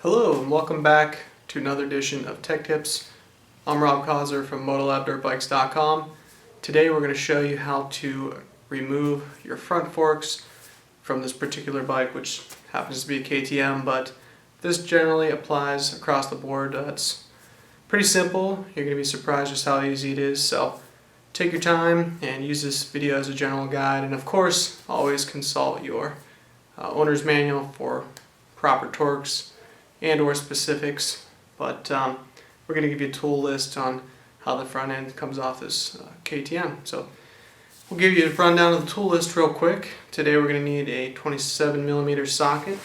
Hello and welcome back to another edition of Tech Tips. I'm Rob Kozler from MotoLabDirtBikes.com. Today we're going to show you how to remove your front forks from this particular bike, which happens to be a KTM, but this generally applies across the board. It's pretty simple. You're going to be surprised just how easy it is. So take your time and use this video as a general guide, and of course always consult your owner's manual for proper torques and or specifics, but we're going to give you a tool list on how the front end comes off this KTM. So we'll give you a rundown of the tool list real quick. Today we're going to need a 27mm socket.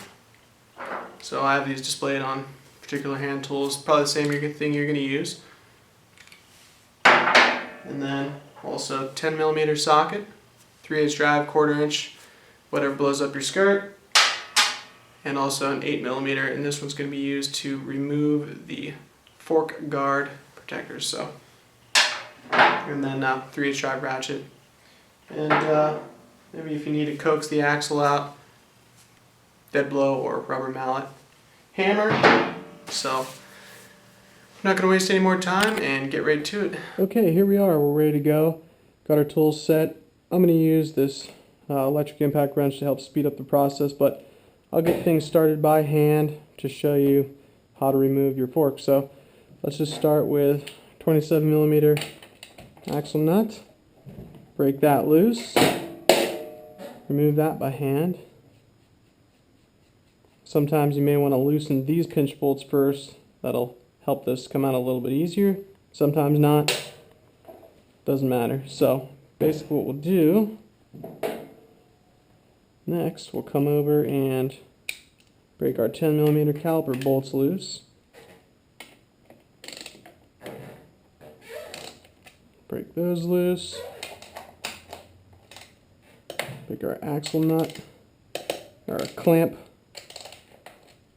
So I have these displayed on particular hand tools, probably the same thing you're going to use. And then also 10mm socket, 3/8 drive, 1/4 inch, whatever blows up your skirt. And also an 8mm, and this one's going to be used to remove the fork guard protectors. So, and then 3/8 drive ratchet, and maybe if you need to coax the axle out, dead blow or rubber mallet, hammer. So, I'm not going to waste any more time and get right to it. Okay, here we are. We're ready to go. Got our tools set. I'm going to use this electric impact wrench to help speed up the process, but I'll get things started by hand to show you how to remove your fork. So let's just start with 27mm axle nut. Break that loose. Remove that by hand. Sometimes you may want to loosen these pinch bolts first. That'll help this come out a little bit easier. Sometimes not. Doesn't matter. So basically what we'll do next, we'll come over and break our 10mm caliper bolts loose. Break those loose. Break our axle nut, our clamp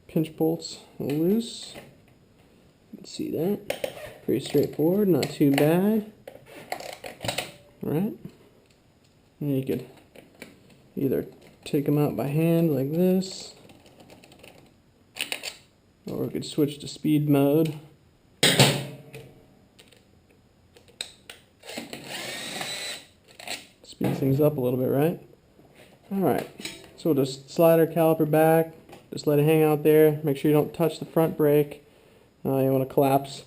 pinch bolts loose. You can see that. Pretty straightforward, not too bad. Alright. And you could either take them out by hand like this, or we could switch to speed mode. Speed things up a little bit, right? Alright, so we'll just slide our caliper back, just let it hang out there. Make sure you don't touch the front brake. You want to collapse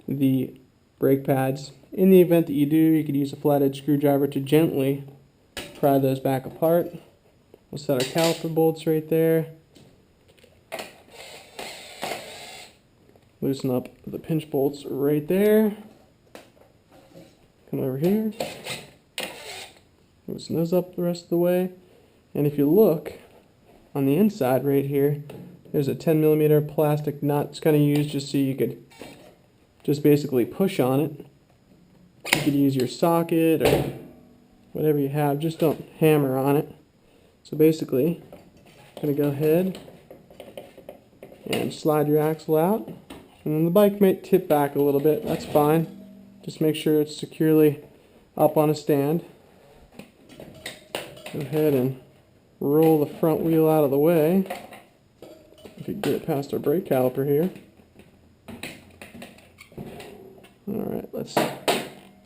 the brake pads. In the event that you do, you could use a flathead screwdriver to gently pry those back apart. We'll set our caliper bolts right there. Loosen up the pinch bolts right there. Come over here. Loosen those up the rest of the way. And if you look on the inside right here, there's a 10mm plastic nut. It's kind of used just so you could just basically push on it. You could use your socket or whatever you have, just don't hammer on it. So basically, I'm going to go ahead and slide your axle out. And then the bike might tip back a little bit, that's fine. Just make sure it's securely up on a stand. Go ahead and roll the front wheel out of the way. If you get it past our brake caliper here. Alright, let's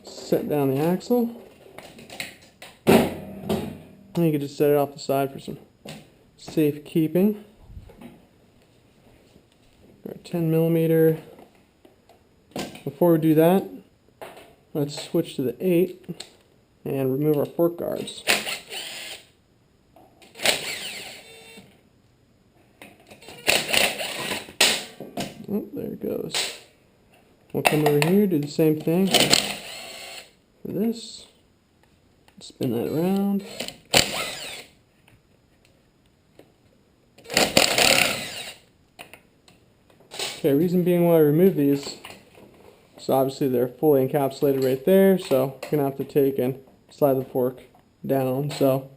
set down the axle. And you can just set it off the side for some safe keeping. Our 10mm. Before we do that, let's switch to the 8 and remove our fork guards. Oh, there it goes. We'll come over here, do the same thing for this. Spin that around. Okay, reason being why I remove these, so obviously they're fully encapsulated right there, so we're going to have to take and slide the fork down. So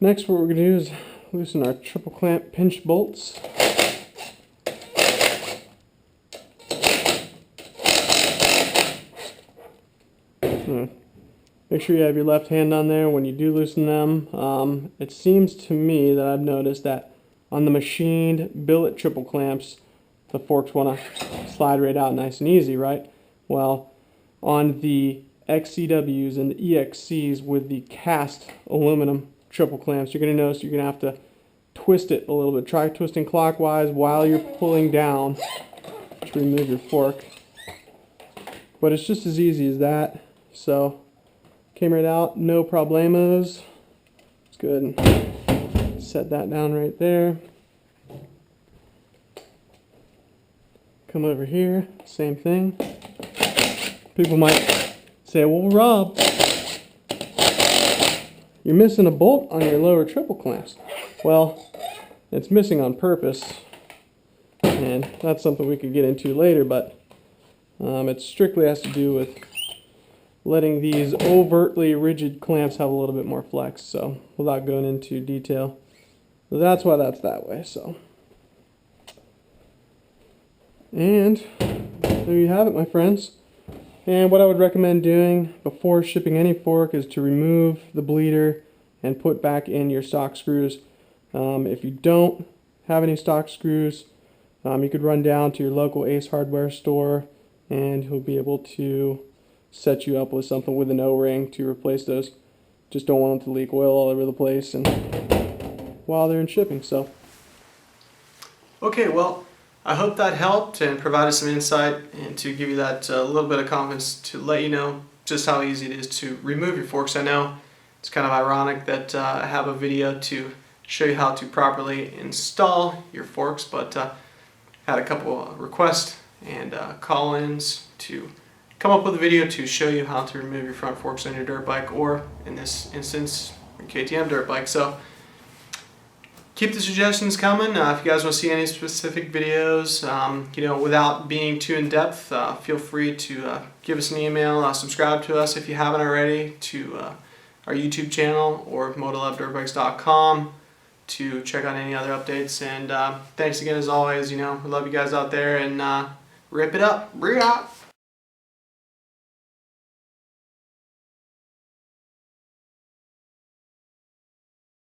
next what we're going to do is loosen our triple clamp pinch bolts. Make sure you have your left hand on there when you do loosen them. It seems to me that I've noticed that On the machined billet triple clamps, the forks want to slide right out nice and easy, right? Well, on the XCWs and the EXCs with the cast aluminum triple clamps, you're going to notice you're going to have to twist it a little bit. Try twisting clockwise while you're pulling down to remove your fork. But it's just as easy as that. So, came right out, no problemos. It's good. Set that down right there. Come over here, same thing. People might say, well, Rob, you're missing a bolt on your lower triple clamps. Well, it's missing on purpose, and that's something we could get into later, but it strictly has to do with letting these overtly rigid clamps have a little bit more flex, so without going into detail. So that's why that's that way. So, and there you have it, my friends. And what I would recommend doing before shipping any fork is to remove the bleeder and put back in your stock screws. If you don't have any stock screws, you could run down to your local Ace Hardware store and he'll be able to set you up with something with an O-ring to replace those. Just don't want them to leak oil all over the place and while they're in shipping. So, okay, well, I hope that helped and provided some insight and to give you that little bit of confidence to let you know just how easy it is to remove your forks. I know it's kind of ironic that I have a video to show you how to properly install your forks, but had a couple requests and call-ins to come up with a video to show you how to remove your front forks on your dirt bike, or in this instance, your KTM dirt bike. So keep the suggestions coming. If you guys want to see any specific videos, without being too in depth, feel free to give us an email, subscribe to us if you haven't already, to our YouTube channel or motolovedirbikes.com to check out any other updates. And thanks again as always. We love you guys out there, and rip it up. Bring it out.